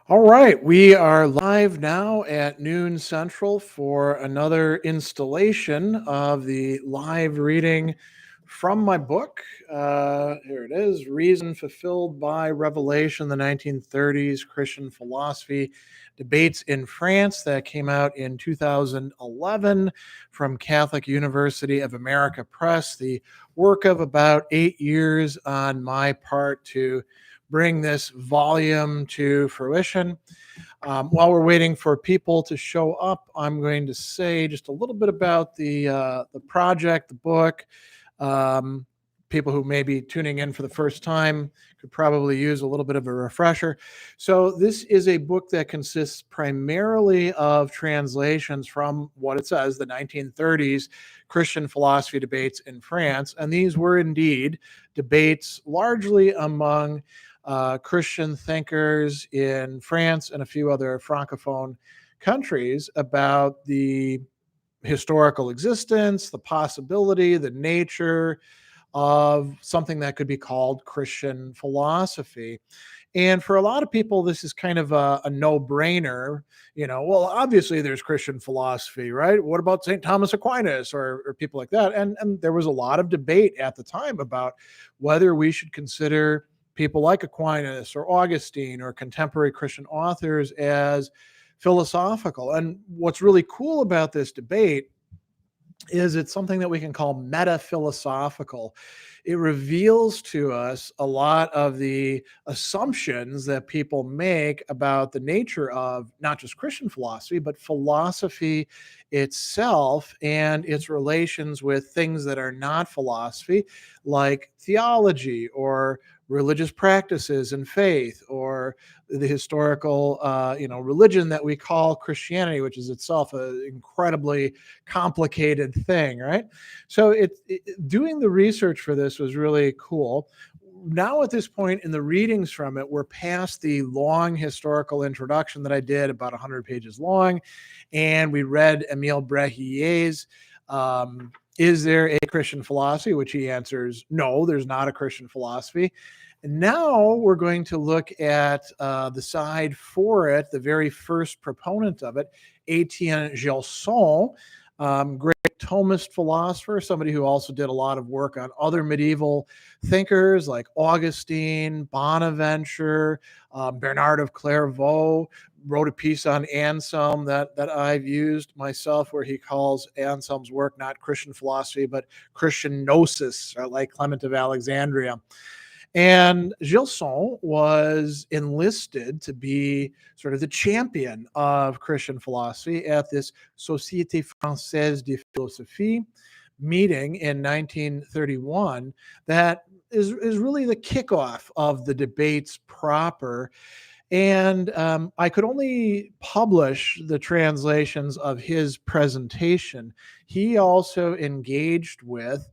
All right, we are live now at noon central for another installation of the live reading from my book. Here it is, Reason Fulfilled by Revelation, the 1930s Christian Philosophy Debates in France, that came out in 2011 from Catholic University of America Press, the work of about 8 years on my part to bring this volume to fruition. While we're waiting for people to show up, I'm going to say just a little bit about the project, the book. Um, People who may be tuning in for the first time could probably use a little bit of a refresher. So this is a book that consists primarily of translations from what it says, the 1930s Christian philosophy debates in France, and these were indeed debates largely among Christian thinkers in France and a few other Francophone countries about the historical existence, the possibility, the nature of something that could be called Christian philosophy. And for a lot of people, this is kind of a no brainer. Well, obviously there's Christian philosophy, right? What about St. Thomas Aquinas or people like that? And there was a lot of debate at the time about whether we should consider people like Aquinas or Augustine or contemporary Christian authors as philosophical. And what's really cool about this debate is it's something that we can call meta-philosophical. It reveals to us a lot of the assumptions that people make about the nature of not just Christian philosophy, but philosophy itself and its relations with things that are not philosophy, like theology or religious practices and faith, or the historical, religion that we call Christianity, which is itself an incredibly complicated thing, right? So doing the research for this was really cool. Now at this point in the readings from it, we're past the long historical introduction that I did, about 100 pages long, and we read Emile Brehier's Is There a Christian Philosophy? Which he answers, no, there's not a Christian philosophy. And now we're going to look at the side for it, the very first proponent of it, Etienne Gilson, great Thomist philosopher, somebody who also did a lot of work on other medieval thinkers like Augustine, Bonaventure, Bernard of Clairvaux, wrote a piece on Anselm that I've used myself, where he calls Anselm's work not Christian philosophy, but Christian gnosis, like Clement of Alexandria. And Gilson was enlisted to be sort of the champion of Christian philosophy at this Société Française de Philosophie meeting in 1931 that is really the kickoff of the debates proper. And I could only publish the translations of his presentation. He also engaged with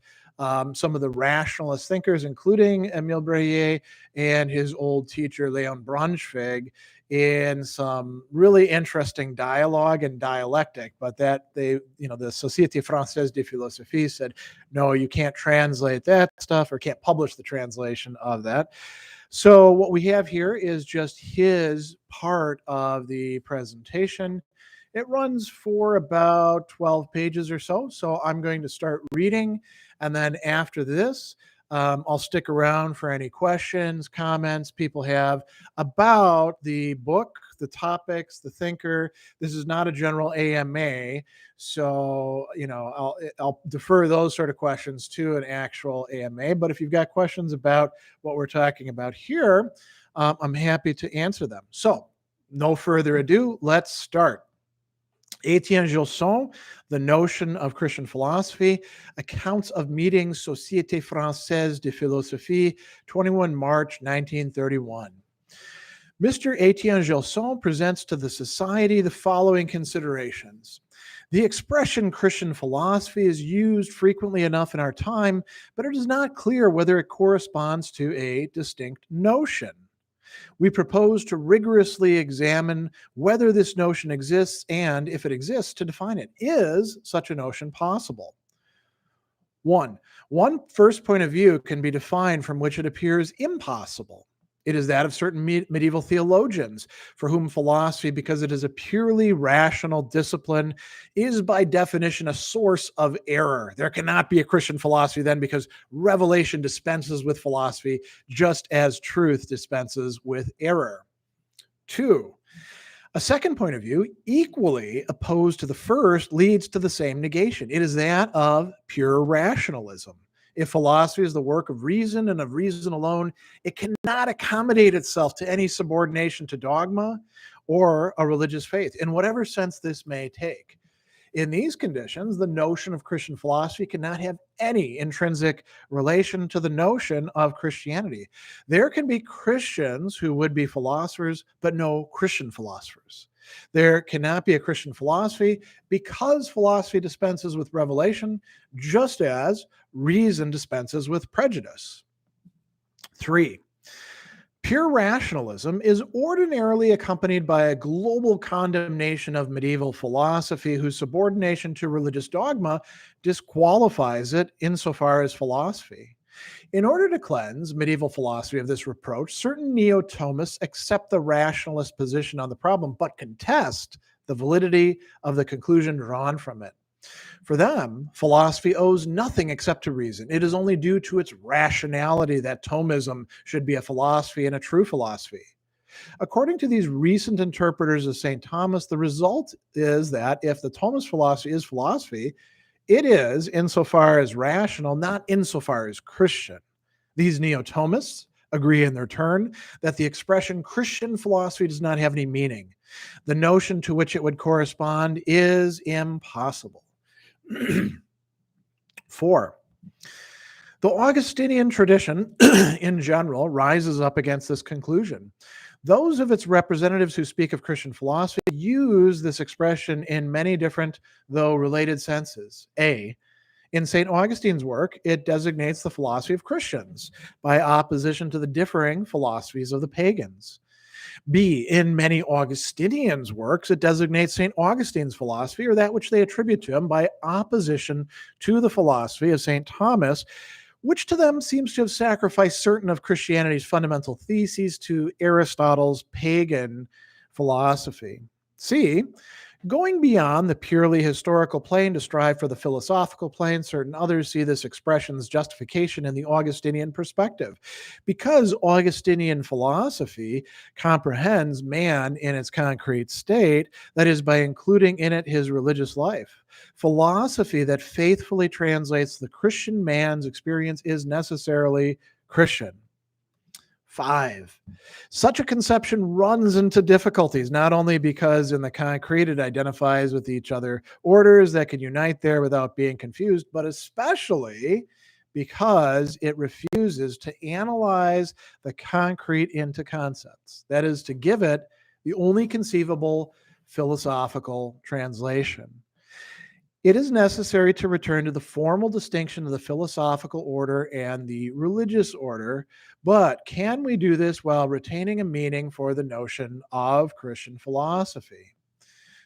some of the rationalist thinkers, including Emile Brehier and his old teacher, Leon Braunschweig, in some really interesting dialogue and dialectic. But that the Société Française de Philosophie said, no, you can't translate that stuff or can't publish the translation of that. So what we have here is just his part of the presentation. It runs for about 12 pages or so. So I'm going to start reading. And then after this, I'll stick around for any questions, comments people have about the book, the topics, the thinker. This is not a general AMA. So, I'll defer those sort of questions to an actual AMA. But if you've got questions about what we're talking about here, I'm happy to answer them. So, no further ado, let's start. Etienne Gilson, The Notion of Christian Philosophy, Accounts of Meetings, Société Française de Philosophie, 21 March 1931. Mr. Etienne Gilson presents to the Society the following considerations. The expression Christian philosophy is used frequently enough in our time, but it is not clear whether it corresponds to a distinct notion. We propose to rigorously examine whether this notion exists and, if it exists, to define it. Is such a notion possible? One first point of view can be defined from which it appears impossible. It is that of certain medieval theologians, for whom philosophy, because it is a purely rational discipline, is by definition a source of error. There cannot be a Christian philosophy then, because revelation dispenses with philosophy just as truth dispenses with error. 2. A second point of view, equally opposed to the first, leads to the same negation. It is that of pure rationalism. If philosophy is the work of reason and of reason alone, it cannot accommodate itself to any subordination to dogma or a religious faith, in whatever sense this may take. In these conditions, the notion of Christian philosophy cannot have any intrinsic relation to the notion of Christianity. There can be Christians who would be philosophers, but no Christian philosophers. There cannot be a Christian philosophy because philosophy dispenses with revelation, just as reason dispenses with prejudice. 3. Pure rationalism is ordinarily accompanied by a global condemnation of medieval philosophy, whose subordination to religious dogma disqualifies it insofar as philosophy. In order to cleanse medieval philosophy of this reproach, certain neo-Thomists accept the rationalist position on the problem, but contest the validity of the conclusion drawn from it. For them, philosophy owes nothing except to reason. It is only due to its rationality that Thomism should be a philosophy and a true philosophy. According to these recent interpreters of St. Thomas, the result is that if the Thomist philosophy is philosophy, it is insofar as rational, not insofar as Christian. These neo-Thomists agree in their turn that the expression Christian philosophy does not have any meaning. The notion to which it would correspond is impossible. 4. The Augustinian tradition in general rises up against this conclusion. Those of its representatives who speak of Christian philosophy use this expression in many different, though related senses. A. In St. Augustine's work, it designates the philosophy of Christians by opposition to the differing philosophies of the pagans. B, in many Augustinians' works, it designates St. Augustine's philosophy, or that which they attribute to him, by opposition to the philosophy of St. Thomas, which to them seems to have sacrificed certain of Christianity's fundamental theses to Aristotle's pagan philosophy. C, going beyond the purely historical plane to strive for the philosophical plane, certain others see this expression's justification in the Augustinian perspective. Because Augustinian philosophy comprehends man in its concrete state, that is, by including in it his religious life. Philosophy that faithfully translates the Christian man's experience is necessarily Christian. 5. Such a conception runs into difficulties, not only because in the concrete it identifies with each other orders that can unite there without being confused, but especially because it refuses to analyze the concrete into concepts. That is, to give it the only conceivable philosophical translation. It is necessary to return to the formal distinction of the philosophical order and the religious order, but can we do this while retaining a meaning for the notion of Christian philosophy?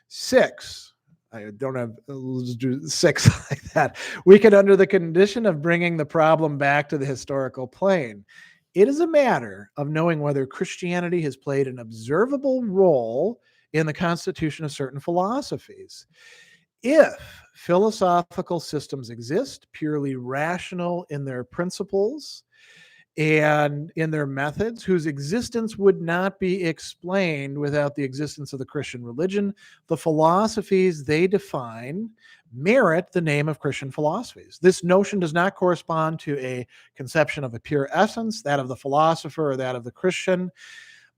6. I don't have, let's do 6 like that. We can, under the condition of bringing the problem back to the historical plane. It is a matter of knowing whether Christianity has played an observable role in the constitution of certain philosophies. If philosophical systems exist, purely rational in their principles and in their methods, whose existence would not be explained without the existence of the Christian religion, the philosophies they define merit the name of Christian philosophies. This notion does not correspond to a conception of a pure essence, that of the philosopher or that of the Christian,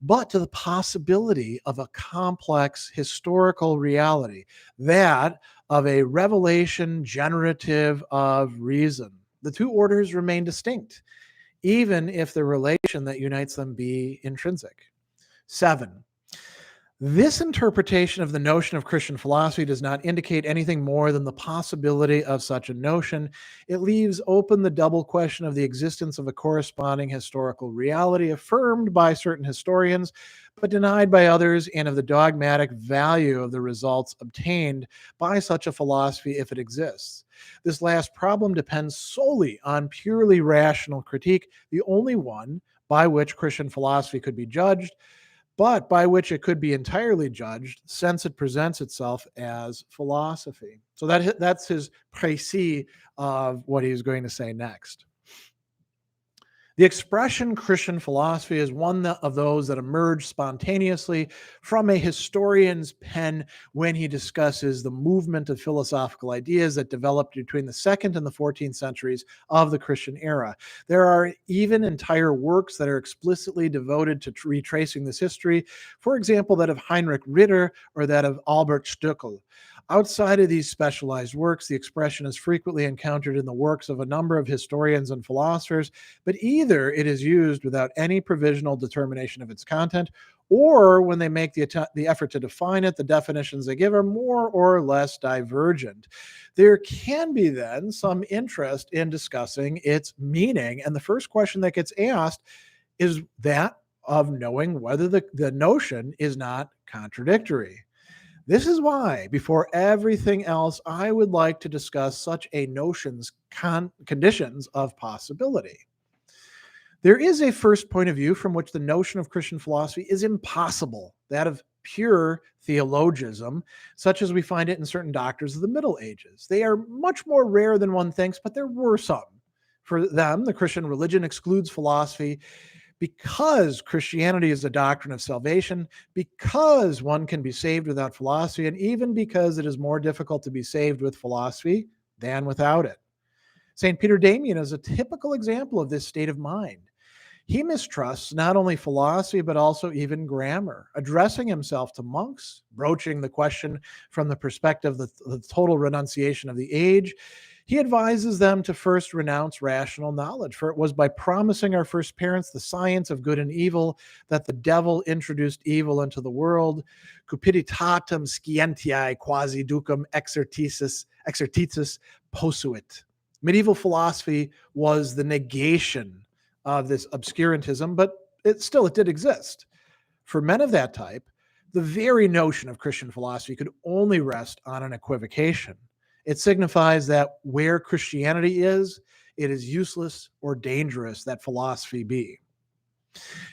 but to the possibility of a complex historical reality, that of a revelation generative of reason. The two orders remain distinct, even if the relation that unites them be intrinsic. 7. This interpretation of the notion of Christian philosophy does not indicate anything more than the possibility of such a notion. It leaves open the double question of the existence of a corresponding historical reality affirmed by certain historians, but denied by others, and of the dogmatic value of the results obtained by such a philosophy if it exists. This last problem depends solely on purely rational critique, the only one by which Christian philosophy could be judged, but by which it could be entirely judged since it presents itself as philosophy. So that's his précis of what he's going to say next. The expression Christian philosophy is one of those that emerge spontaneously from a historian's pen when he discusses the movement of philosophical ideas that developed between the 2nd and the 14th centuries of the Christian era. There are even entire works that are explicitly devoted to retracing this history, for example, that of Heinrich Ritter or that of Albert Stöckel. Outside of these specialized works, the expression is frequently encountered in the works of a number of historians and philosophers, but either it is used without any provisional determination of its content, or when they make the effort to define it, the definitions they give are more or less divergent. There can be then some interest in discussing its meaning, and the first question that gets asked is that of knowing whether the notion is not contradictory. This is why, before everything else, I would like to discuss such a notion's conditions of possibility. There is a first point of view from which the notion of Christian philosophy is impossible, that of pure theologism, such as we find it in certain doctors of the Middle Ages. They are much more rare than one thinks, but there were some. For them, the Christian religion excludes philosophy because Christianity is a doctrine of salvation, because one can be saved without philosophy, and even because it is more difficult to be saved with philosophy than without it. St. Peter Damian is a typical example of this state of mind. He mistrusts not only philosophy, but also even grammar, addressing himself to monks, broaching the question from the perspective of the total renunciation of the age. He advises them to first renounce rational knowledge, for it was by promising our first parents the science of good and evil that the devil introduced evil into the world. Cupiditatem scientiae quasi ducum exercitus posuit. Medieval philosophy was the negation of this obscurantism, but it did exist. For men of that type, the very notion of Christian philosophy could only rest on an equivocation. It signifies that where Christianity is, it is useless or dangerous that philosophy be.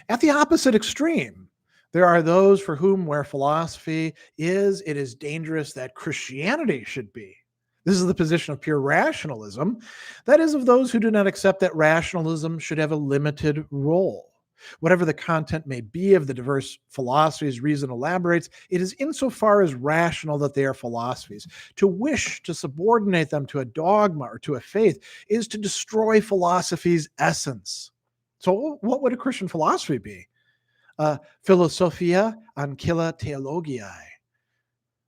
At the opposite extreme, there are those for whom where philosophy is, it is dangerous that Christianity should be. This is the position of pure rationalism, that is, of those who do not accept that rationalism should have a limited role. Whatever the content may be of the diverse philosophies reason elaborates, it is insofar as rational that they are philosophies. To wish to subordinate them to a dogma or to a faith is to destroy philosophy's essence. So what would a Christian philosophy be? Philosophia ancilla theologiae.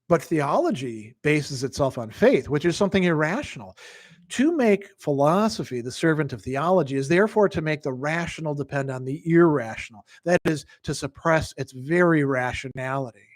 But theology bases itself on faith, which is something irrational. To make philosophy the servant of theology is therefore to make the rational depend on the irrational. That is, to suppress its very rationality.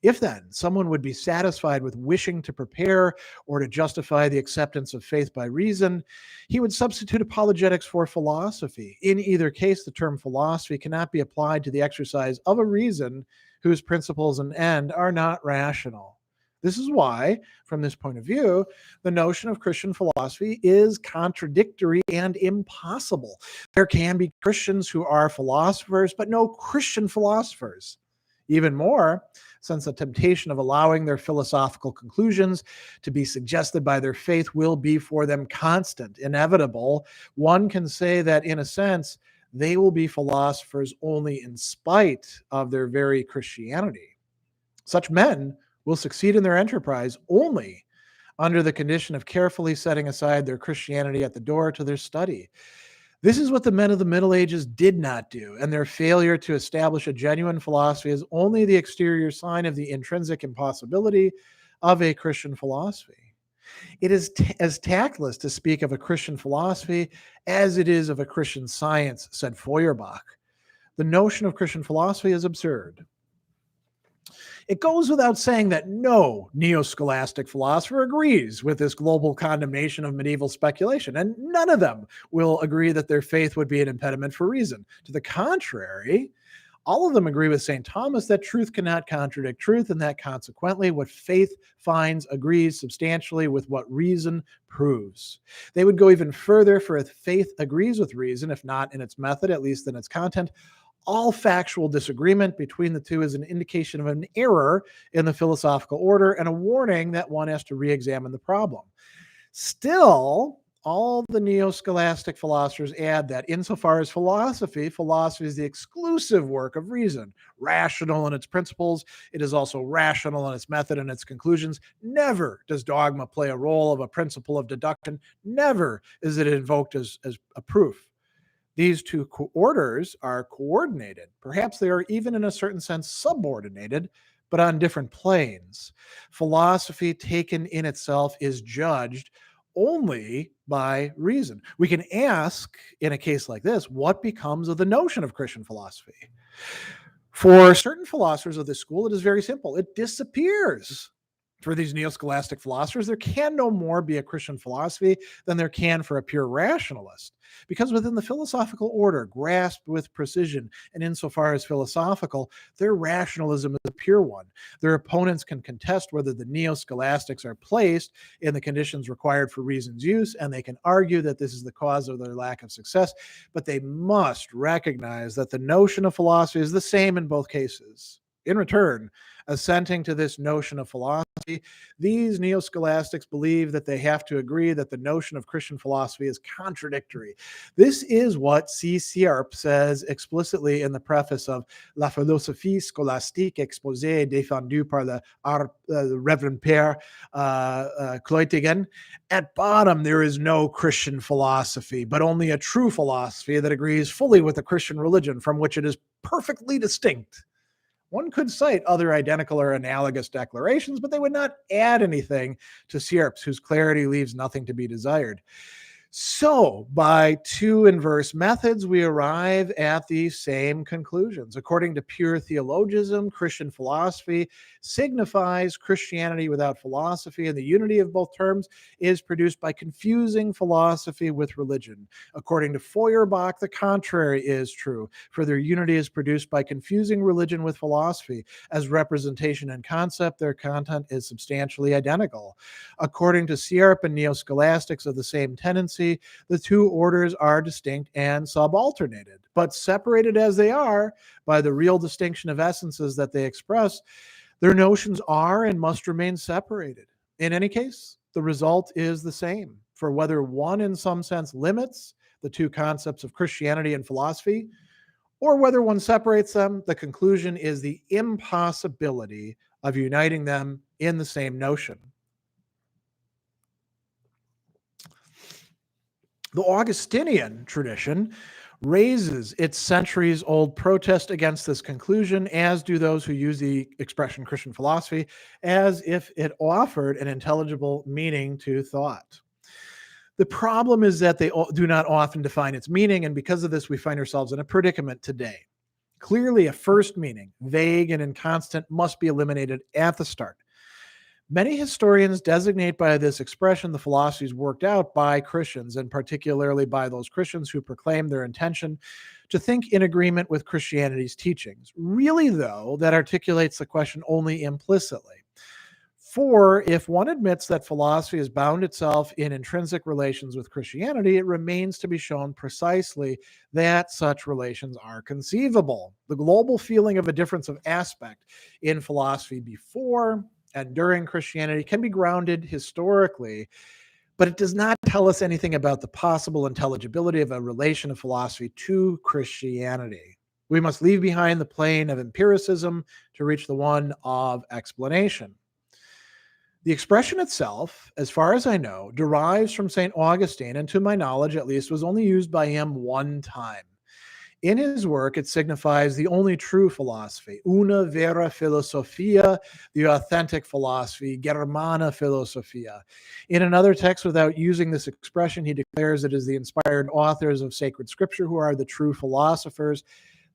If then someone would be satisfied with wishing to prepare or to justify the acceptance of faith by reason, he would substitute apologetics for philosophy. In either case, the term philosophy cannot be applied to the exercise of a reason whose principles and end are not rational. This is why, from this point of view, the notion of Christian philosophy is contradictory and impossible. There can be Christians who are philosophers, but no Christian philosophers. Even more, since the temptation of allowing their philosophical conclusions to be suggested by their faith will be for them constant, inevitable, one can say that, in a sense, they will be philosophers only in spite of their very Christianity. Such men will succeed in their enterprise only under the condition of carefully setting aside their Christianity at the door to their study. This is what the men of the Middle Ages did not do, and their failure to establish a genuine philosophy is only the exterior sign of the intrinsic impossibility of a Christian philosophy. It is as tactless to speak of a Christian philosophy as it is of a Christian science, said Feuerbach. The notion of Christian philosophy is absurd. It goes without saying that no neo-scholastic philosopher agrees with this global condemnation of medieval speculation, and none of them will agree that their faith would be an impediment for reason. To the contrary, All of them agree with St. Thomas that truth cannot contradict truth, and that consequently what faith finds agrees substantially with what reason proves. They would go even further, for if faith agrees with reason, if not in its method, at least in its content, all factual disagreement between the two is an indication of an error in the philosophical order and a warning that one has to re-examine the problem. Still, all the neo-scholastic philosophers add that insofar as philosophy is the exclusive work of reason, rational in its principles. It is also rational in its method and its conclusions. Never does dogma play a role of a principle of deduction. Never is it invoked as a proof. These two orders are coordinated. Perhaps they are even in a certain sense subordinated, but on different planes. Philosophy taken in itself is judged only by reason. We can ask in a case like this, what becomes of the notion of Christian philosophy? For certain philosophers of this school, it is very simple. It disappears. For these neo-scholastic philosophers, there can no more be a Christian philosophy than there can for a pure rationalist, because within the philosophical order, grasped with precision, and insofar as philosophical, their rationalism is a pure one. Their opponents can contest whether the neo-scholastics are placed in the conditions required for reason's use, and they can argue that this is the cause of their lack of success, but they must recognize that the notion of philosophy is the same in both cases. In return, assenting to this notion of philosophy, these neo-scholastics believe that they have to agree that the notion of Christian philosophy is contradictory. This is what C. Sierp says explicitly in the preface of La philosophie scolastique exposée et défendue par le Reverend Père Cloytigen. At bottom, there is no Christian philosophy, but only a true philosophy that agrees fully with the Christian religion, from which it is perfectly distinct. One could cite other identical or analogous declarations, but they would not add anything to Sierp's, whose clarity leaves nothing to be desired. So, by two inverse methods, we arrive at the same conclusions. According to pure theologism, Christian philosophy signifies Christianity without philosophy, and the unity of both terms is produced by confusing philosophy with religion. According to Feuerbach, the contrary is true, for their unity is produced by confusing religion with philosophy. As representation and concept, their content is substantially identical. According to Sierp and neo-scholastics of the same tendency, the two orders are distinct and subalternated, but separated as they are by the real distinction of essences that they express, their notions are and must remain separated. In any case, the result is the same, for whether one in some sense limits the two concepts of Christianity and philosophy, or whether one separates them, the conclusion is the impossibility of uniting them in the same notion. The Augustinian tradition raises its centuries-old protest against this conclusion, as do those who use the expression Christian philosophy, as if it offered an intelligible meaning to thought. The problem is that they do not often define its meaning, and because of this, we find ourselves in a predicament today. Clearly, a first meaning, vague and inconstant, must be eliminated at the start. Many historians designate by this expression the philosophies worked out by Christians, and particularly by those Christians who proclaim their intention to think in agreement with Christianity's teachings. Really, though, that articulates the question only implicitly. For if one admits that philosophy has bound itself in intrinsic relations with Christianity, it remains to be shown precisely that such relations are conceivable. The global feeling of a difference of aspect in philosophy before and during Christianity can be grounded historically, but it does not tell us anything about the possible intelligibility of a relation of philosophy to Christianity. We must leave behind the plane of empiricism to reach the one of explanation. The expression itself, as far as I know, derives from St. Augustine, and to my knowledge, at least, was only used by him one time. In his work, it signifies the only true philosophy, una vera philosophia, the authentic philosophy, Germana philosophia. In another text, without using this expression, he declares it is the inspired authors of sacred scripture who are the true philosophers.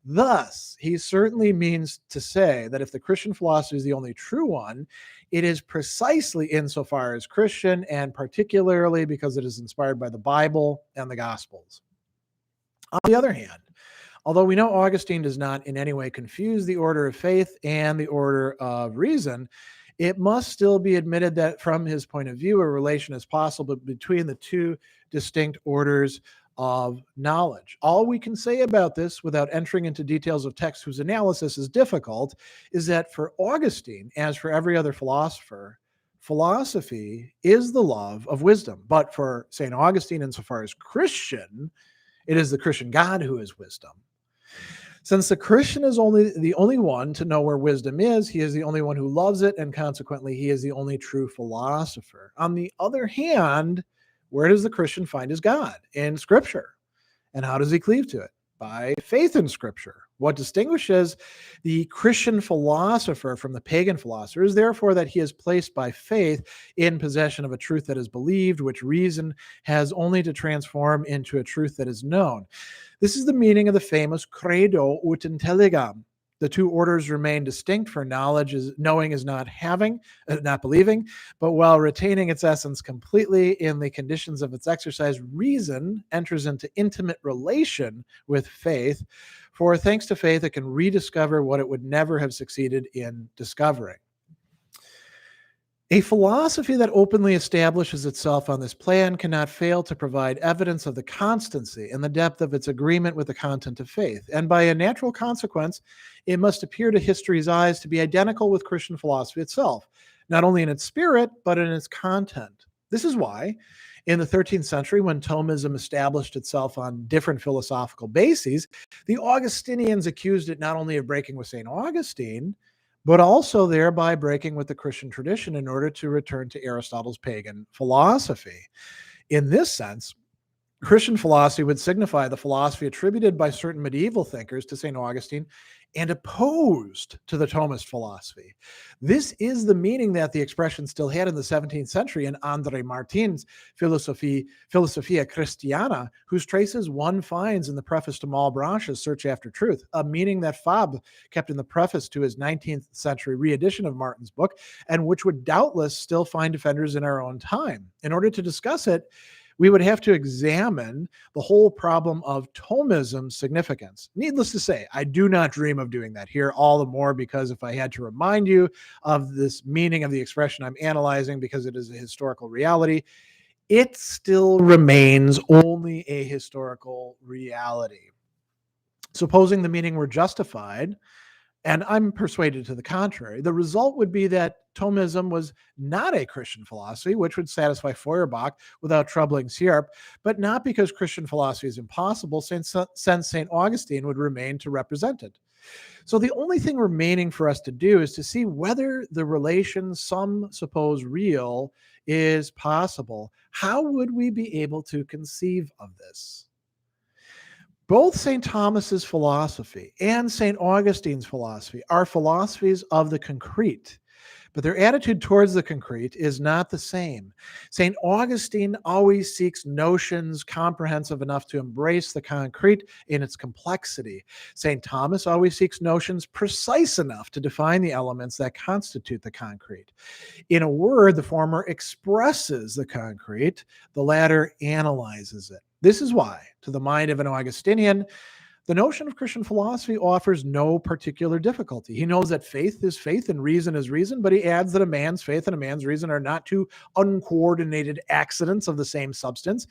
Thus, he certainly means to say that if the Christian philosophy is the only true one, it is precisely insofar as Christian, and particularly because it is inspired by the Bible and the Gospels. On the other hand, Although we know Augustine does not in any way confuse the order of faith and the order of reason, it must still be admitted that from his point of view, a relation is possible between the two distinct orders of knowledge. All we can say about this, without entering into details of text whose analysis is difficult, is that for Augustine, as for every other philosopher, philosophy is the love of wisdom. But for St. Augustine, insofar as Christian, it is the Christian God who is wisdom. Since the Christian is the only one to know where wisdom is, he is the only one who loves it, and consequently, he is the only true philosopher. On the other hand, where does the Christian find his God? In Scripture. And how does he cleave to it? By faith in Scripture. What distinguishes the Christian philosopher from the pagan philosopher is therefore that he is placed by faith in possession of a truth that is believed, which reason has only to transform into a truth that is known. This is the meaning of the famous credo ut intelligam. The two orders remain distinct, for knowing is not not believing, but while retaining its essence completely in the conditions of its exercise, reason enters into intimate relation with faith, for thanks to faith, it can rediscover what it would never have succeeded in discovering. A philosophy that openly establishes itself on this plan cannot fail to provide evidence of the constancy and the depth of its agreement with the content of faith. And by a natural consequence, it must appear to history's eyes to be identical with Christian philosophy itself, not only in its spirit, but in its content. This is why, in the 13th century, when Thomism established itself on different philosophical bases, the Augustinians accused it not only of breaking with St. Augustine, but also thereby breaking with the Christian tradition in order to return to Aristotle's pagan philosophy. In this sense, Christian philosophy would signify the philosophy attributed by certain medieval thinkers to St. Augustine and opposed to the Thomist philosophy. This is the meaning that the expression still had in the 17th century in André Martin's Philosophia Christiana, whose traces one finds in the preface to Malebranche's Search After Truth, a meaning that Fabre kept in the preface to his 19th century reedition of Martin's book, and which would doubtless still find defenders in our own time. In order to discuss it, we would have to examine the whole problem of Thomism's significance. Needless to say, I do not dream of doing that here, all the more because if I had to remind you of this meaning of the expression I'm analyzing, because it is a historical reality, it still remains only a historical reality. Supposing the meaning were justified, and I'm persuaded to the contrary, the result would be that Thomism was not a Christian philosophy, which would satisfy Feuerbach without troubling Sierp, but not because Christian philosophy is impossible, since St. Augustine would remain to represent it. So the only thing remaining for us to do is to see whether the relation some suppose real is possible. How would we be able to conceive of this? Both St. Thomas's philosophy and St. Augustine's philosophy are philosophies of the concrete, but their attitude towards the concrete is not the same. St. Augustine always seeks notions comprehensive enough to embrace the concrete in its complexity. St. Thomas always seeks notions precise enough to define the elements that constitute the concrete. In a word, the former expresses the concrete, the latter analyzes it. This is why, to the mind of an Augustinian, the notion of Christian philosophy offers no particular difficulty. He knows that faith is faith and reason is reason, but he adds that a man's faith and a man's reason are not two uncoordinated accidents of the same substance.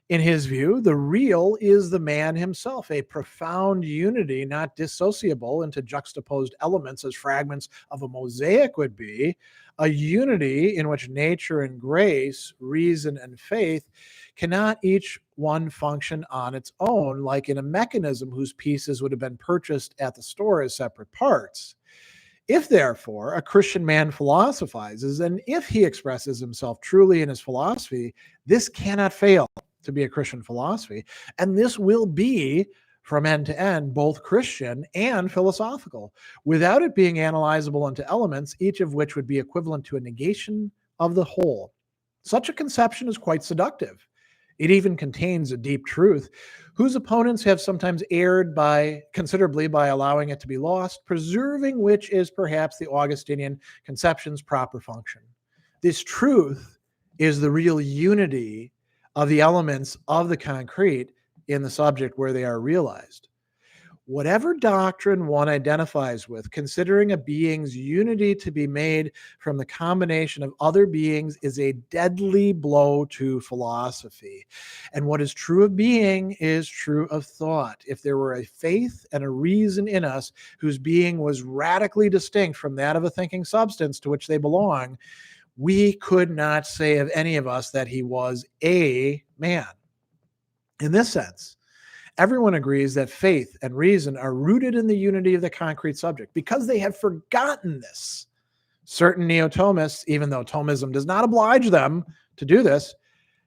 In his view, the real is the man himself, a profound unity not dissociable into juxtaposed elements as fragments of a mosaic would be, a unity in which nature and grace, reason and faith cannot each one function on its own, like in a mechanism whose pieces would have been purchased at the store as separate parts. If, therefore, a Christian man philosophizes, and if he expresses himself truly in his philosophy, this cannot fail to be a Christian philosophy, and this will be, from end to end, both Christian and philosophical, without it being analyzable into elements, each of which would be equivalent to a negation of the whole. Such a conception is quite seductive. It even contains a deep truth, whose opponents have sometimes erred considerably by allowing it to be lost, preserving which is perhaps the Augustinian conception's proper function. This truth is the real unity of the elements of the concrete in the subject where they are realized. Whatever doctrine one identifies with, considering a being's unity to be made from the combination of other beings is a deadly blow to philosophy. And what is true of being is true of thought. If there were a faith and a reason in us whose being was radically distinct from that of a thinking substance to which they belong, we could not say of any of us that he was a man. In this sense, everyone agrees that faith and reason are rooted in the unity of the concrete subject. Because they have forgotten this, certain neo-Thomists, even though Thomism does not oblige them to do this,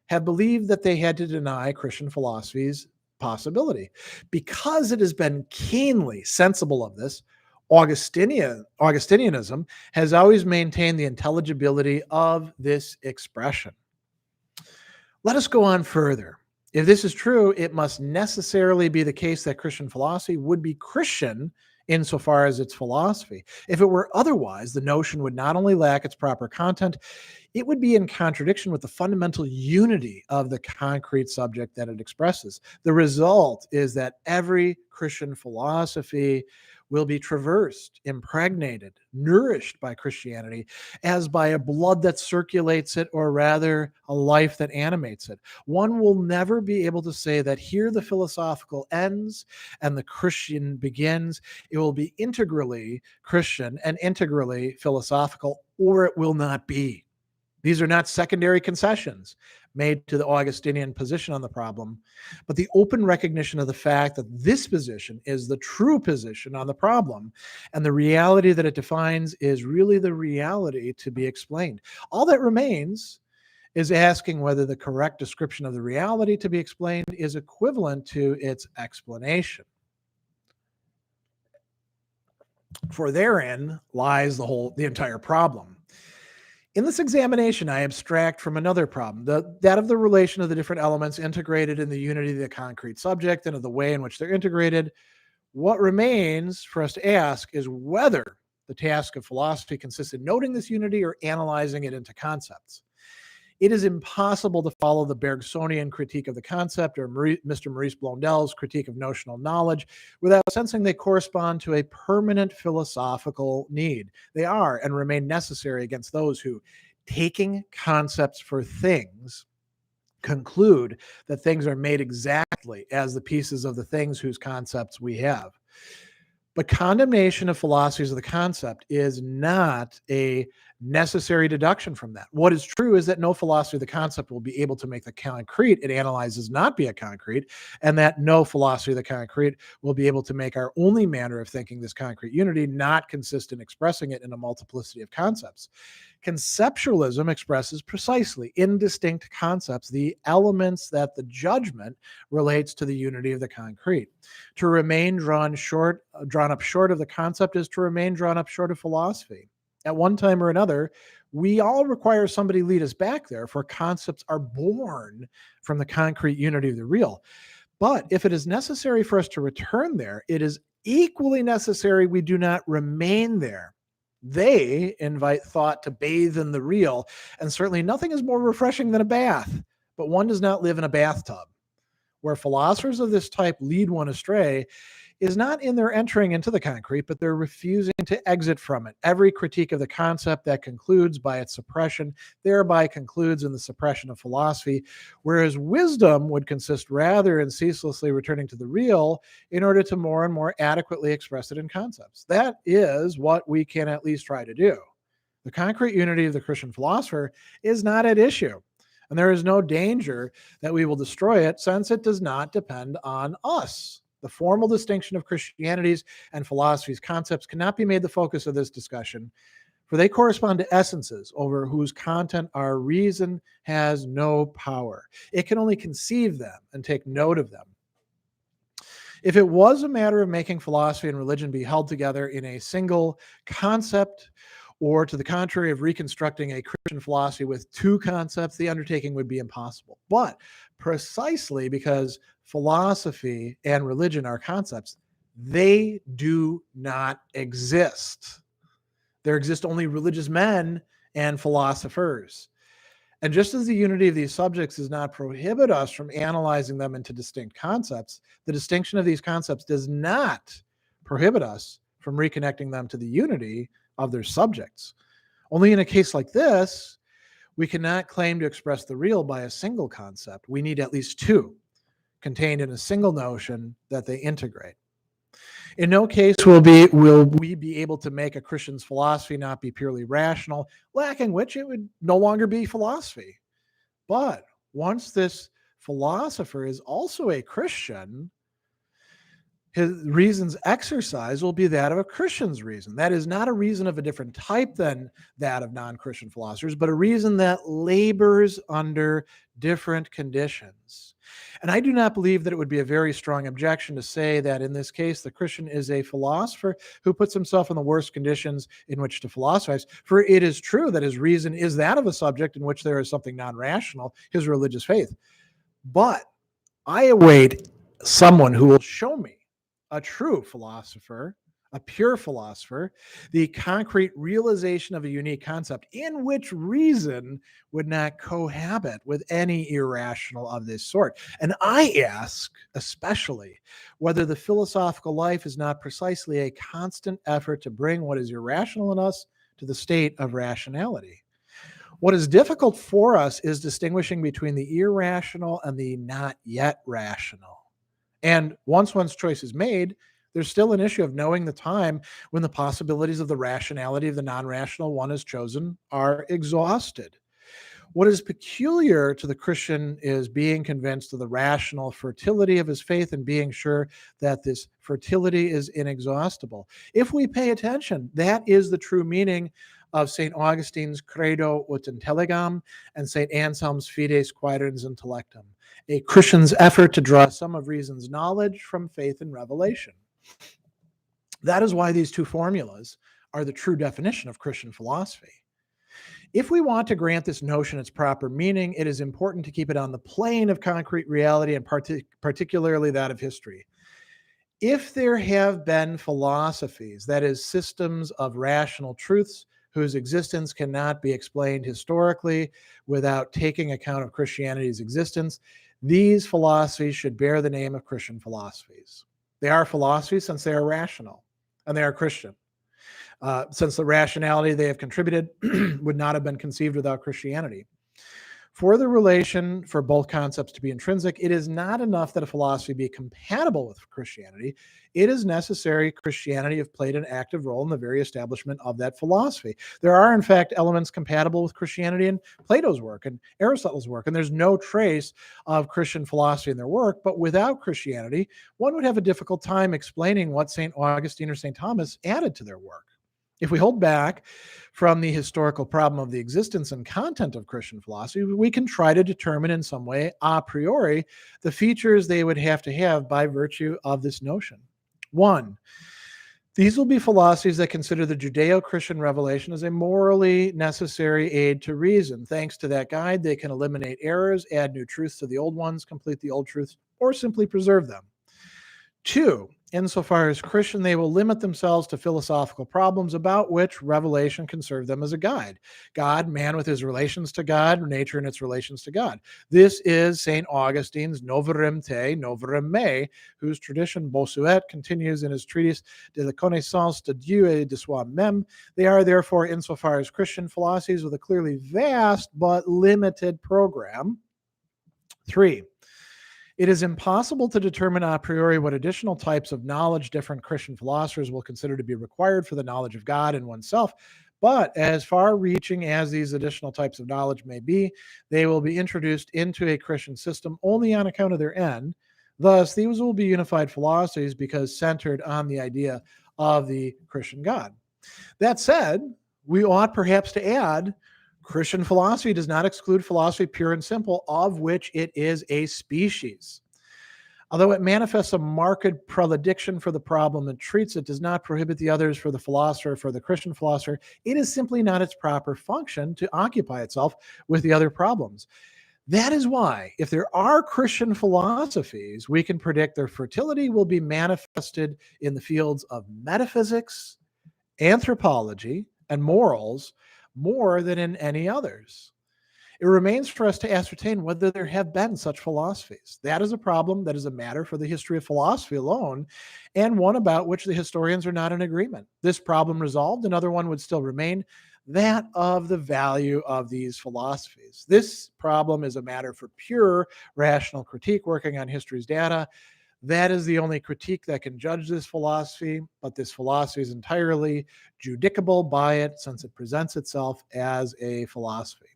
have believed that they had to deny Christian philosophy's possibility. Because it has been keenly sensible of this, Augustinianism has always maintained the intelligibility of this expression. Let us go on further. If this is true, it must necessarily be the case that Christian philosophy would be Christian insofar as its philosophy. If it were otherwise, the notion would not only lack its proper content, it would be in contradiction with the fundamental unity of the concrete subject that it expresses. The result is that every Christian philosophy will be traversed, impregnated, nourished by Christianity as by a blood that circulates it, or rather a life that animates it. One will never be able to say that here the philosophical ends and the Christian begins. It will be integrally Christian and integrally philosophical, or it will not be. These are not secondary concessions made to the Augustinian position on the problem, but the open recognition of the fact that this position is the true position on the problem, and the reality that it defines is really the reality to be explained. All that remains is asking whether the correct description of the reality to be explained is equivalent to its explanation. For therein lies the entire problem. In this examination, I abstract from another problem, that of the relation of the different elements integrated in the unity of the concrete subject and of the way in which they're integrated. What remains for us to ask is whether the task of philosophy consists in noting this unity or analyzing it into concepts. It is impossible to follow the Bergsonian critique of the concept or Mr. Maurice Blondel's critique of notional knowledge without sensing they correspond to a permanent philosophical need. They are and remain necessary against those who, taking concepts for things, conclude that things are made exactly as the pieces of the things whose concepts we have. But condemnation of philosophies of the concept is not a necessary deduction from that. What is true is that no philosophy of the concept will be able to make the concrete it analyzes not be a concrete, and that no philosophy of the concrete will be able to make our only manner of thinking this concrete unity not consist in expressing it in a multiplicity of concepts. Conceptualism expresses precisely in distinct concepts the elements that the judgment relates to the unity of the concrete. To remain drawn up short of the concept is to remain drawn up short of philosophy. At one time or another, we all require somebody lead us back there, for concepts are born from the concrete unity of the real. But if it is necessary for us to return there, it is equally necessary we do not remain there. They invite thought to bathe in the real, and certainly nothing is more refreshing than a bath, but one does not live in a bathtub. Where philosophers of this type lead one astray is not in their entering into the concrete, but their refusing to exit from it. Every critique of the concept that concludes by its suppression thereby concludes in the suppression of philosophy, whereas wisdom would consist rather in ceaselessly returning to the real in order to more and more adequately express it in concepts. That is what we can at least try to do. The concrete unity of the Christian philosopher is not at issue, and there is no danger that we will destroy it, since it does not depend on us. The formal distinction of Christianity's and philosophy's concepts cannot be made the focus of this discussion, for they correspond to essences over whose content our reason has no power. It can only conceive them and take note of them. If it was a matter of making philosophy and religion be held together in a single concept, or to the contrary of reconstructing a Christian philosophy with two concepts, the undertaking would be impossible. But precisely because philosophy and religion are concepts, they do not exist. There exist only religious men and philosophers. And just as the unity of these subjects does not prohibit us from analyzing them into distinct concepts, the distinction of these concepts does not prohibit us from reconnecting them to the unity of their subjects. Only in a case like this, we cannot claim to express the real by a single concept. We need at least two contained in a single notion that they integrate. In no case will we be able to make a Christian's philosophy not be purely rational, lacking which it would no longer be philosophy. But once this philosopher is also a Christian, his reason's exercise will be that of a Christian's reason. That is not a reason of a different type than that of non-Christian philosophers, but a reason that labors under different conditions. And I do not believe that it would be a very strong objection to say that in this case, the Christian is a philosopher who puts himself in the worst conditions in which to philosophize. For it is true that his reason is that of a subject in which there is something non-rational, his religious faith. But I await someone who will show me a true philosopher, a pure philosopher, the concrete realization of a unique concept in which reason would not cohabit with any irrational of this sort. And I ask, especially, whether the philosophical life is not precisely a constant effort to bring what is irrational in us to the state of rationality. What is difficult for us is distinguishing between the irrational and the not yet rational. And once one's choice is made, there's still an issue of knowing the time when the possibilities of the rationality of the non-rational one is chosen are exhausted. What is peculiar to the Christian is being convinced of the rational fertility of his faith and being sure that this fertility is inexhaustible. If we pay attention, that is the true meaning of St. Augustine's Credo ut intelligam and St. Anselm's Fides Quaerens Intellectum, a Christian's effort to draw some of reason's knowledge from faith and revelation. That is why these two formulas are the true definition of Christian philosophy. If we want to grant this notion its proper meaning, it is important to keep it on the plane of concrete reality and particularly that of history. If there have been philosophies, that is, systems of rational truths whose existence cannot be explained historically without taking account of Christianity's existence, these philosophies should bear the name of Christian philosophies. They are philosophies since they are rational, and they are Christian. Since the rationality they have contributed would not have been conceived without Christianity. For the relation for both concepts to be intrinsic, it is not enough that a philosophy be compatible with Christianity. It is necessary Christianity have played an active role in the very establishment of that philosophy. There are, in fact, elements compatible with Christianity in Plato's work and Aristotle's work, and there's no trace of Christian philosophy in their work. But without Christianity, one would have a difficult time explaining what St. Augustine or St. Thomas added to their work. If we hold back from the historical problem of the existence and content of Christian philosophy, we can try to determine in some way, a priori, the features they would have to have by virtue of this notion. One, these will be philosophies that consider the Judeo-Christian revelation as a morally necessary aid to reason. Thanks to that guide, they can eliminate errors, add new truths to the old ones, complete the old truths, or simply preserve them. Two, insofar as Christian, they will limit themselves to philosophical problems about which revelation can serve them as a guide. God, man with his relations to God, nature and its relations to God. This is St. Augustine's Noverim Te, Noverim Me, whose tradition Bossuet continues in his treatise De la Connaissance de Dieu et de Soi-même. They are therefore, insofar as Christian philosophies, with a clearly vast but limited program. Three, it is impossible to determine a priori what additional types of knowledge different Christian philosophers will consider to be required for the knowledge of God and oneself. But as far-reaching as these additional types of knowledge may be, they will be introduced into a Christian system only on account of their end. Thus, these will be unified philosophies because centered on the idea of the Christian God. That said, we ought perhaps to add, Christian philosophy does not exclude philosophy pure and simple, of which it is a species. Although it manifests a marked predilection for the problem and treats it, does not prohibit the others for the philosopher, for the Christian philosopher. It is simply not its proper function to occupy itself with the other problems. That is why, if there are Christian philosophies, we can predict their fertility will be manifested in the fields of metaphysics, anthropology, and morals more than in any others. it remains for us to ascertain whether there have been such philosophies. That is a problem that is a matter for the history of philosophy alone, and one about which the historians are not in agreement. This problem resolved, another one would still remain, that of the value of these philosophies. This problem is a matter for pure rational critique, working on history's data. That is the only critique that can judge this philosophy, but this philosophy is entirely judicable by it since it presents itself as a philosophy.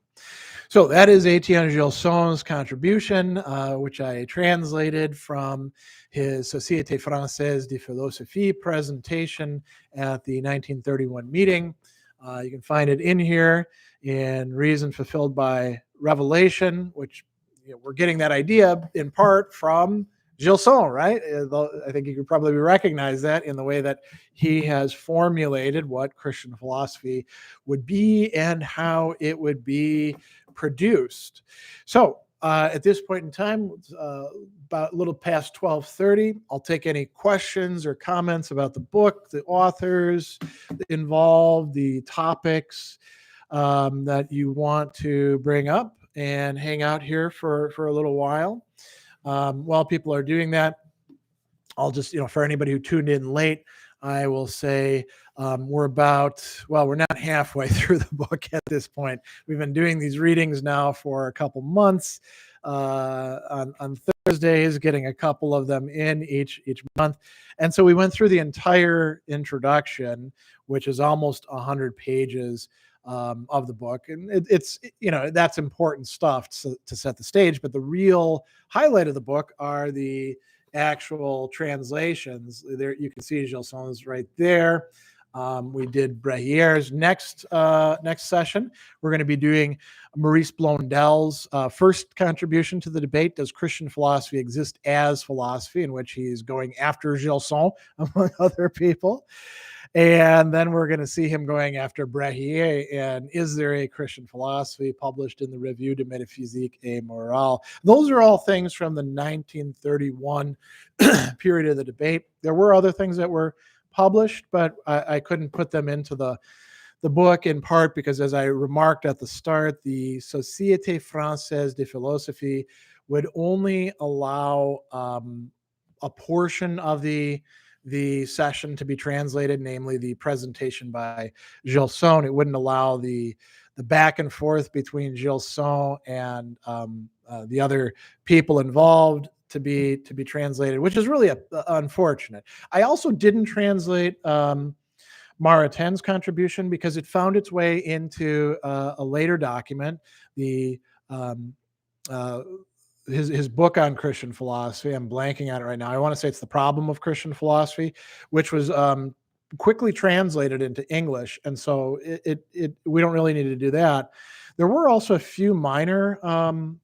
So that is Etienne Gilson's contribution, which I translated from his Société Française de Philosophie presentation at the 1931 meeting. You can find it in here in Reason Fulfilled by Revelation, which we're getting that idea in part from Gilson, right? I think you could probably recognize that in the way that he has formulated what Christian philosophy would be and how it would be produced. So at this point in time, about a little past 12:30, I'll take any questions or comments about the book, the authors involved, the topics that you want to bring up, and hang out here for a little while. While people are doing that, I'll just, for anybody who tuned in late, I will say we're not halfway through the book at this point. We've been doing these readings now for a couple months on Thursdays, getting a couple of them in each month. And so we went through the entire introduction, which is almost 100 pages of the book. And it's that's important stuff to set the stage. But the real highlight of the book are the actual translations. There you can see Gilson's right there. We did Brehier's next session. We're going to be doing Maurice Blondel's first contribution to the debate, Does Christian Philosophy Exist as Philosophy?, in which he's going after Gilson, among other people. And then we're going to see him going after Brehier and Is There a Christian Philosophy, published in the Revue de Métaphysique et Morale. Those are all things from the 1931 period of the debate. There were other things that were published, but I couldn't put them into the book, in part because, as I remarked at the start, the Société Française de Philosophie would only allow a portion of the session to be translated, namely the presentation by Gilson. It wouldn't allow the back and forth between Gilson and the other people involved to be translated, which is really unfortunate. I also didn't translate Maritain's contribution because it found its way into a later document, his book on Christian philosophy. I'm blanking on it right now. I want to say it's The Problem of Christian Philosophy, which was quickly translated into English. And so we don't really need to do that. There were also a few minor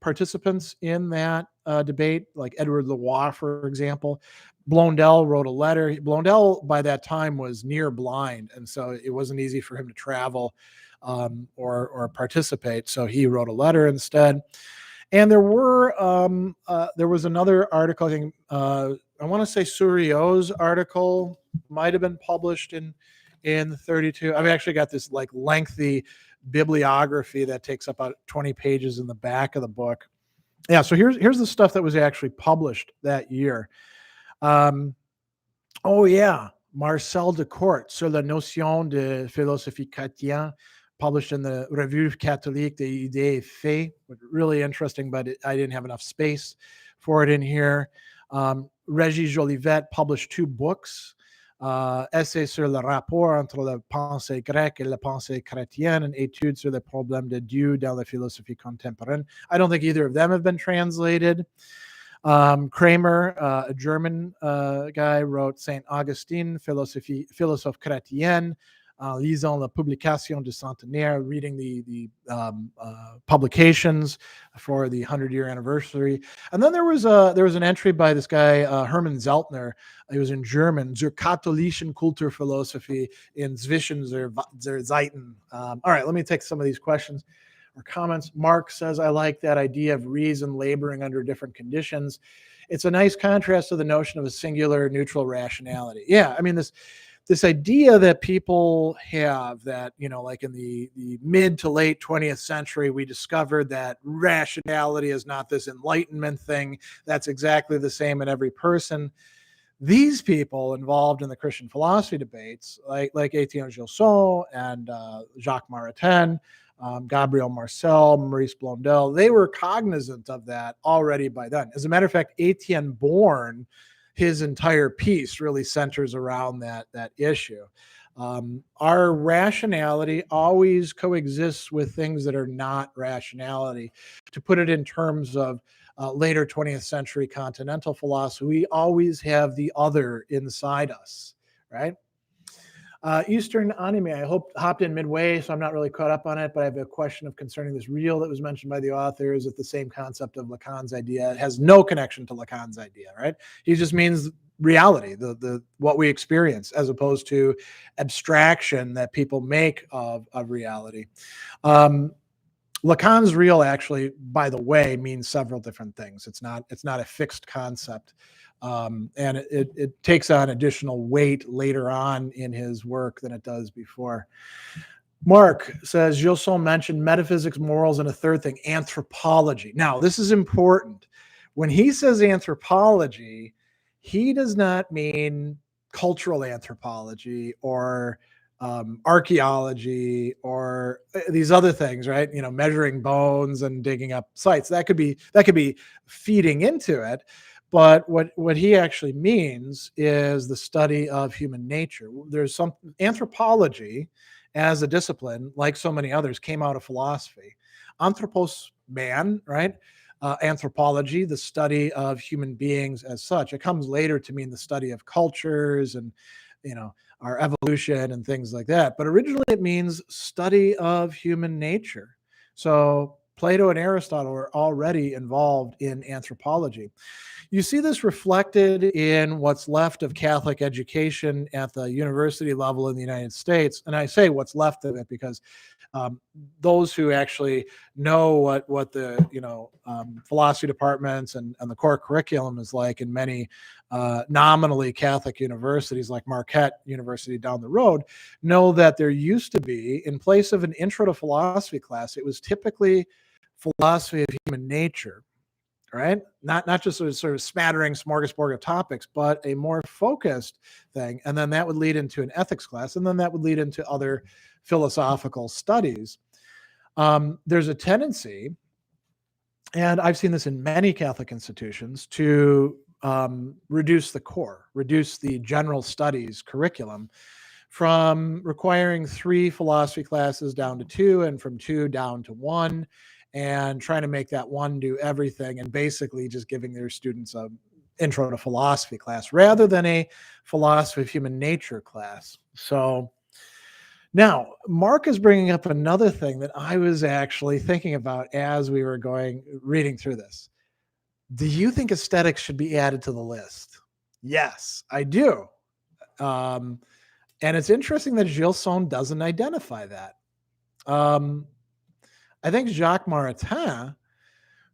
participants in that debate, like Edward Leroy, for example. Blondel wrote a letter. Blondel, by that time, was near blind, and so it wasn't easy for him to travel or participate. So he wrote a letter instead. And there was another article, I think, I want to say Souriau's article might have been published in 32. I've actually got this lengthy bibliography that takes up about 20 pages in the back of the book. Yeah, so here's the stuff that was actually published that year. Marcel Decourt, Sur la notion de philosophie chrétienne, published in the Revue catholique des idées et faits. Really interesting, but I didn't have enough space for it in here. Régis Jolivet published 2 books, Essai sur le rapport entre la pensée grecque et la pensée chrétienne, and Études sur le problème de Dieu dans la philosophie contemporaine. I don't think either of them have been translated. Kramer, a German guy, wrote Saint Augustine, Philosophe chrétienne, lisant la publication du centenaire, reading the publications for the 100-year anniversary. And then there was an entry by this guy, Hermann Zeltner. It was in German, Zur katholischen Kulturphilosophie in Zwischen der Zeiten. All right, let me take some of these questions or comments. Mark says, I like that idea of reason laboring under different conditions. It's a nice contrast to the notion of a singular neutral rationality. Yeah, I mean, this idea that people have that, like in the mid to late 20th century, we discovered that rationality is not this enlightenment thing that's exactly the same in every person. These people involved in the Christian philosophy debates, like Etienne Gilson and Jacques Maritain, Gabriel Marcel, Maurice Blondel, they were cognizant of that already by then. As a matter of fact, Etienne Born, his entire piece really centers around that issue. Our rationality always coexists with things that are not rationality. To put it in terms of later 20th century continental philosophy, we always have the other inside us, right? Eastern anime, I hopped in midway, so I'm not really caught up on it, but I have a question of concerning this reel that was mentioned by the author. Is it the same concept of Lacan's idea? It has no connection to Lacan's idea, right? He just means reality, the what we experience, as opposed to abstraction that people make of reality. Lacan's real actually, by the way, means several different things. It's not a fixed concept. And it takes on additional weight later on in his work than it does before. Mark says, Gilson mentioned metaphysics, morals, and a third thing, anthropology. Now, this is important. When he says anthropology, he does not mean cultural anthropology or archaeology or these other things, right? Measuring bones and digging up sites. That could be feeding into it. But what he actually means is the study of human nature. There's some anthropology as a discipline, like so many others, came out of philosophy. Anthropos, man, right? Anthropology, the study of human beings as such. It comes later to mean the study of cultures and, our evolution and things like that. But originally it means study of human nature. So Plato and Aristotle are already involved in anthropology. You see this reflected in what's left of Catholic education at the university level in the United States. And I say what's left of it because those who actually know what the philosophy departments and the core curriculum is like in many nominally Catholic universities like Marquette University down the road know that there used to be, in place of an intro to philosophy class, it was typically philosophy of human nature. Right? Not just sort of smattering smorgasbord of topics, but a more focused thing. And then that would lead into an ethics class, and then that would lead into other philosophical studies. There's a tendency, and I've seen this in many Catholic institutions, to reduce the core, reduce the general studies curriculum from requiring 3 philosophy classes down to 2, and from 2 down to 1. And trying to make that one do everything, and basically just giving their students a intro to philosophy class rather than a philosophy of human nature class. So now Mark is bringing up another thing that I was actually thinking about as we were reading through this. Do you think aesthetics should be added to the list? Yes, I do. And it's interesting that Gilson doesn't identify that. I think Jacques Maritain,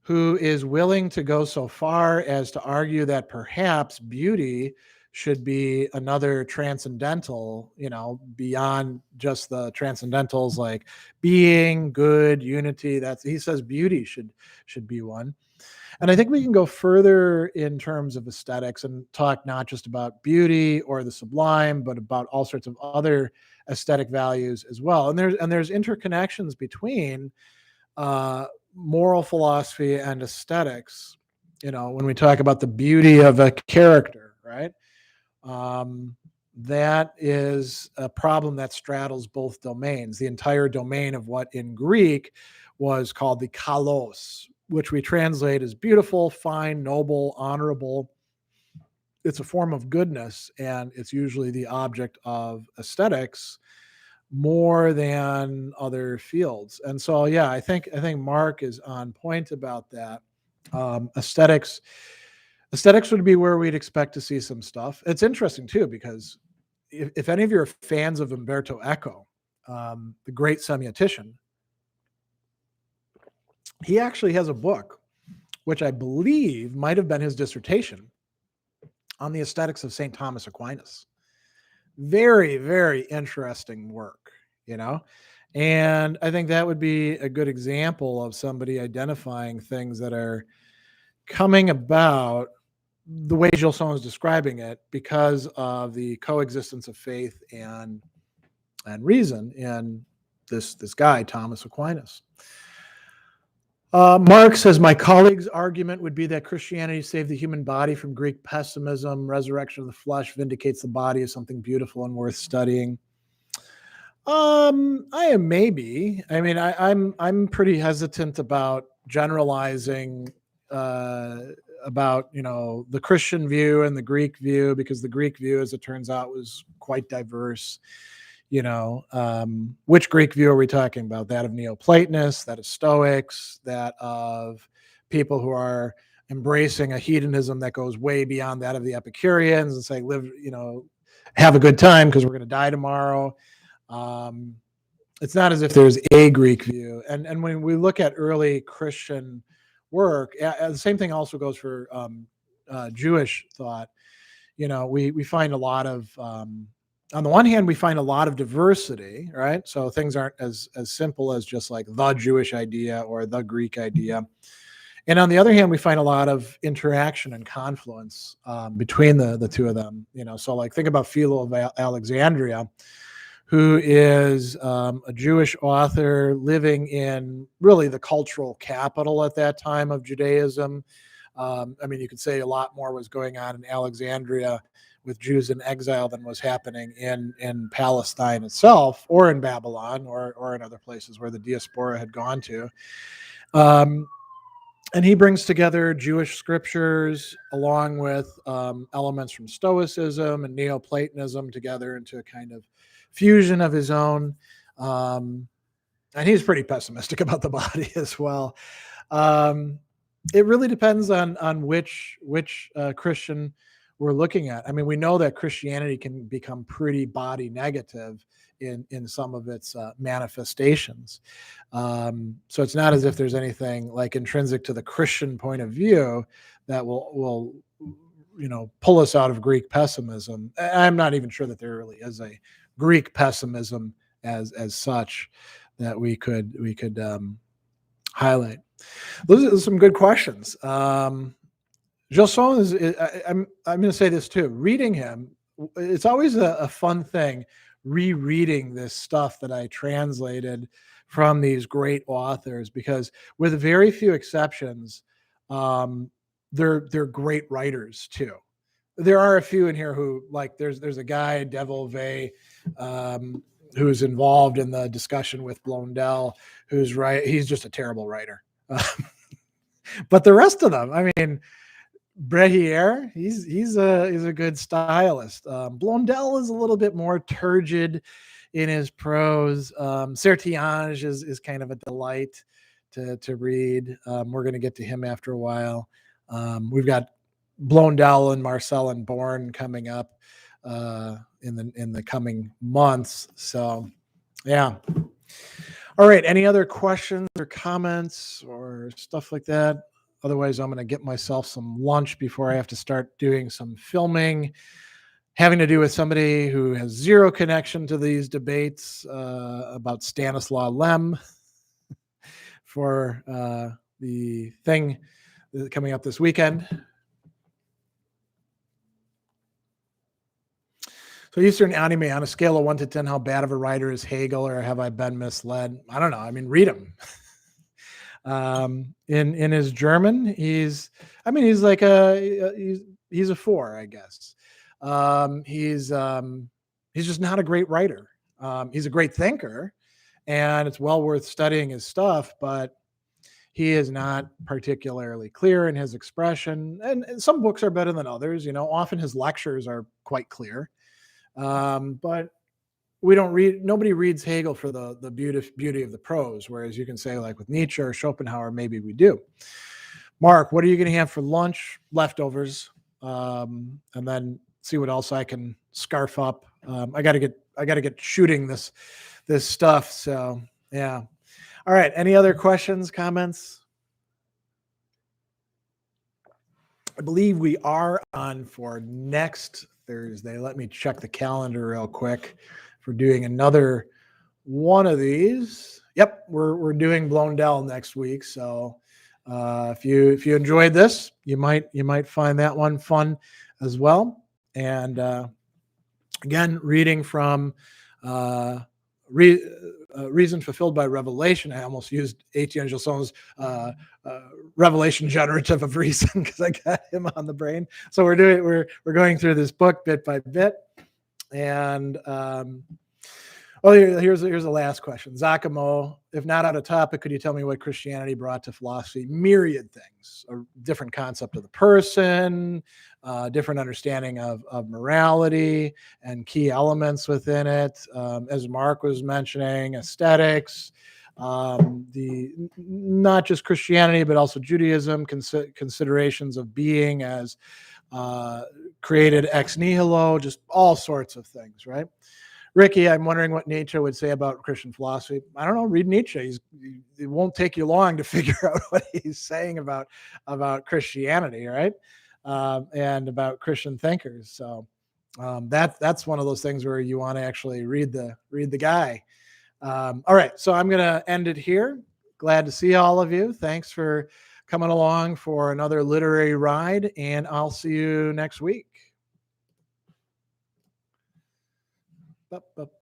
who is willing to go so far as to argue that perhaps beauty should be another transcendental, beyond just the transcendentals like being, good, unity. He says beauty should be one. And I think we can go further in terms of aesthetics and talk not just about beauty or the sublime, but about all sorts of other aesthetic values as well. And there's interconnections between moral philosophy and aesthetics, when we talk about the beauty of a character, right? That is a problem that straddles both domains. The entire domain of what in Greek was called the kalos, which we translate as beautiful, fine, noble, honorable. It's a form of goodness, and it's usually the object of aesthetics more than other fields. And so, yeah, I think Mark is on point about that. Aesthetics would be where we'd expect to see some stuff. It's interesting too, because if any of you are fans of Umberto Eco, the great semiotician, he actually has a book, which I believe might have been his dissertation, on the aesthetics of St. Thomas Aquinas. Very, very interesting work, and I think that would be a good example of somebody identifying things that are coming about the way Gilson is describing it because of the coexistence of faith and reason in this guy, Thomas Aquinas. Mark says, my colleague's argument would be that Christianity saved the human body from Greek pessimism. Resurrection of the flesh vindicates the body as something beautiful and worth studying. I am maybe. I mean, I'm pretty hesitant about generalizing about the Christian view and the Greek view, because the Greek view, as it turns out, was quite diverse. Which Greek view are we talking about? That of Neoplatonists, that of Stoics, that of people who are embracing a hedonism that goes way beyond that of the Epicureans and say, live, have a good time because we're going to die tomorrow. It's not as if there's a Greek view. And when we look at early Christian work, the same thing also goes for Jewish thought. We find a lot of, on the one hand, we find a lot of diversity, right? So things aren't as simple as just like the Jewish idea or the Greek idea. And on the other hand, we find a lot of interaction and confluence between the two of them. So like think about Philo of Alexandria, who is a Jewish author living in really the cultural capital at that time of Judaism. I mean, you could say a lot more was going on in Alexandria with Jews in exile than was happening in Palestine itself, or in Babylon, or in other places where the diaspora had gone to. And he brings together Jewish scriptures along with elements from Stoicism and Neoplatonism together into a kind of fusion of his own. And he's pretty pessimistic about the body as well. It really depends on which Christian we're looking at. I mean, we know that Christianity can become pretty body negative in some of its manifestations. So it's not as if there's anything like intrinsic to the Christian point of view that will pull us out of Greek pessimism. I'm not even sure that there really is a Greek pessimism as such that we could highlight. Those are some good questions. Gilson is, I'm going to say this too. Reading him, it's always a fun thing rereading this stuff that I translated from these great authors, because with very few exceptions, they're great writers too. There are a few in here who, like, there's a guy, Devil Vey, who's involved in the discussion with Blondel, who's right. He's just a terrible writer. But the rest of them, I mean, Brehier, he's a good stylist. Blondel is a little bit more turgid in his prose. Sertiange is kind of a delight to read. We're going to get to him after a while. We've got Blondel and Marcel and Born coming up in the coming months. So, yeah. All right. Any other questions or comments or stuff like that? Otherwise, I'm going to get myself some lunch before I have to start doing some filming, having to do with somebody who has zero connection to these debates about Stanislaw Lem for the thing coming up this weekend. So Eastern Anime, on a scale of 1 to 10, how bad of a writer is Hegel, or have I been misled? I don't know. I mean, read him. In his German, he's like he's a 4, I guess. He's just not a great writer. He's a great thinker, and it's well worth studying his stuff, but he is not particularly clear in his expression. And some books are better than others. Often his lectures are quite clear, but nobody reads Hegel for the beauty of the prose, whereas you can say, like with Nietzsche or Schopenhauer, maybe we do. Mark, what are you going to have for lunch? Leftovers, and then see what else I can scarf up. I got to get shooting this stuff. So yeah. All right. Any other questions, comments? I believe we are on for next Thursday. Let me check the calendar real quick for doing another one of these. Yep, we're doing Blondell next week. So if you enjoyed this, you might find that one fun as well. And again, reading from Reason Fulfilled by Revelation. I almost used Etienne Gilson's revelation generative of reason because I got him on the brain. So we're going through this book bit by bit. And here's the last question. Zakamo, if not out of topic, could you tell me what Christianity brought to philosophy? Myriad things, a different concept of the person, different understanding of morality and key elements within it. As Mark was mentioning, aesthetics, not just Christianity, but also Judaism, considerations of being as created ex nihilo, just all sorts of things, right? Ricky, I'm wondering what Nietzsche would say about Christian philosophy. I don't know. Read Nietzsche. It won't take you long to figure out what he's saying about Christianity, right? And about Christian thinkers. So that's one of those things where you want to actually read the guy. All right, so I'm going to end it here. Glad to see all of you. Thanks for coming along for another literary ride, and I'll see you next week.